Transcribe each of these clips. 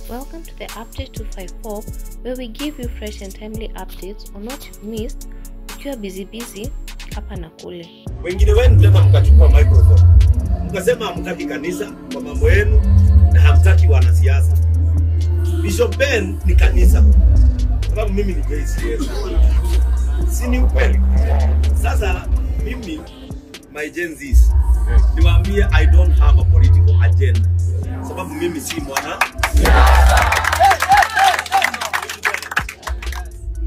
Welcome to the Update 254, where we give you fresh and timely updates on what you've missed ukiwa busy hapa na kule. Wengine wenu tena mkachukua microphone. Mkasema hamtaki kanisa kwa mambo yenu na hamtaki wanasiasa. Bishop Ben ni kanisa. Sababu mimi ni JCS. Si ni ukweli? Sasa mimi my Gen Zs niwaambie I don't have a political agenda. Sababu mimi si mwana.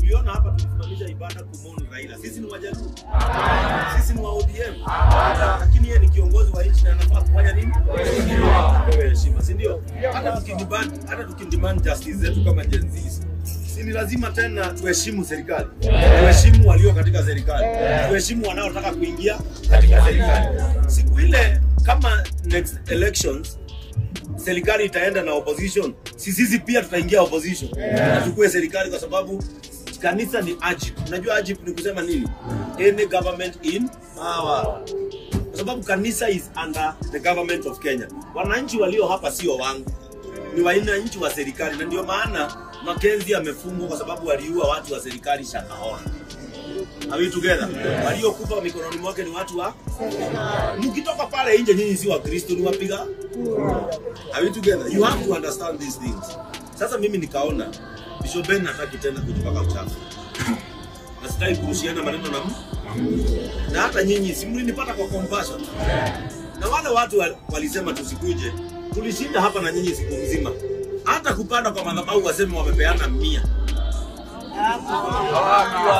Uliona hapa tulisimamisha ibada kumwona Raila. Sisi ni wajaluo. Sisi ni wa ODM. Lakini yeye ni kiongozi wa nchi na anafaa kufanya nini? Wewe heshima, si ndio? Hata tukidemand justice zetu kama Gen Zs. Si ni lazima tena tuheshimu serikali. Tuheshimu walio katika serikali. Tuheshimu wanaotaka kuingia katika serikali. Siku ile kama next elections serikali itaenda na opposition, sisi pia tutaingia opposition. Na tukue serikali kwa sababu kanisa ni ajib. Unajua ajib ni kusema nini? Any government in power. Kwa sababu kanisa is under the government of Kenya. Wananchi walio hapa sio wangu. Ni wananchi wa serikali, na ndio maana Mackenzie amefungwa kwa sababu waliua watu wa serikali Shakahola. Are we together? Waliokufa mikononi mwake ni watu wa mkitoka pale nje nyinyi si wa Kristo ni wapiga. Are we together? You have to understand these things. Sasa mimi nikaona Bishop Ben hataki tena kujipaka uchafu. Na sitaki kurushiana maneno na mtu. Na hata nyinyi si mlinipata kwa compassion. Na wale watu walisema tusikuje. Tulishinda hapa na nyinyi siku nzima. Hata kupanda kwa madhabahu wasema wamepeana 100.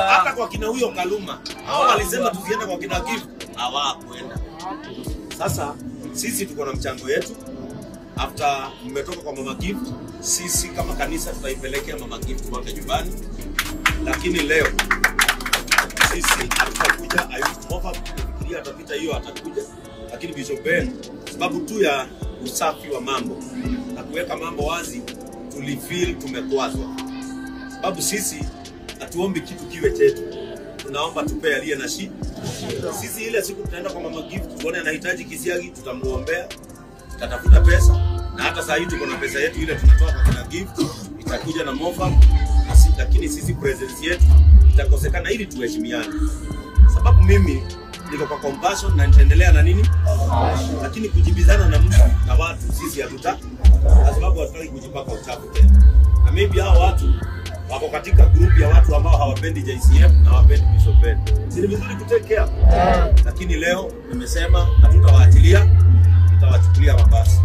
Hata kwa kina huyo Kaluma. Hao walisema tusiende kwa kina Gift. Hawakwenda. Sasa sisi tuko na mchango yetu. After mmetoka kwa Mama Gift, sisi kama kanisa tutaipelekea Mama Gift kwake nyumbani. Lakini leo sisi tutakuja ayumofa kufikiria atapita hiyo atakuja. Lakini Bishop Ben sababu tu ya usafi wa mambo na kuweka mambo wazi tulifeel tumekwazwa. Sababu sisi hatuombi kitu kiwe chetu. Tunaomba tupe aliye na shida. Sisi ile siku tutaenda kwa Mama Gift tuone anahitaji kisiagi tutamuombea. Tutatafuta pesa na hata saa hii tuko na pesa yetu ile tunatoa kwa kina Gift itakuja na mofa, lakini sisi presence yetu itakosekana ili tuheshimiane. Sababu mimi niko kwa compassion na nitaendelea na nini? Lakini kujibizana na mtu na watu sisi hatutaki. Kwa sababu hatutaki kujipaka uchafu tena. Na maybe hao watu wako katika group ya watu ambao hawapendi JCM na hawapendi Bishop Ben. Si ni vizuri kutake care. Lakini leo nimesema hatutawaachilia, tutawachukulia mabasi.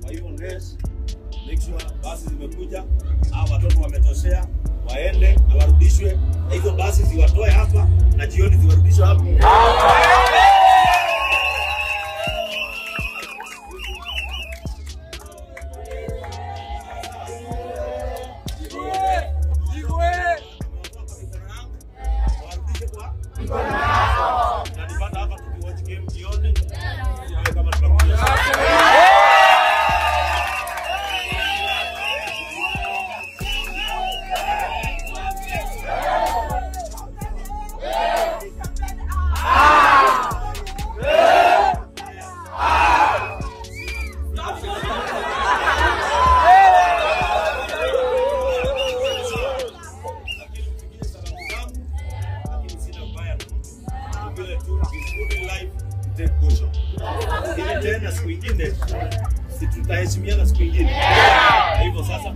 Kwa hiyo make sure basi zimekuja, hao watoto wametoshea, waende na warudishwe. Na hizo basi ziwatoe hapa na jioni ziwarudishwe hapa. Tena siku ingine si tutaheshimiana siku ingine. Hivyo sasa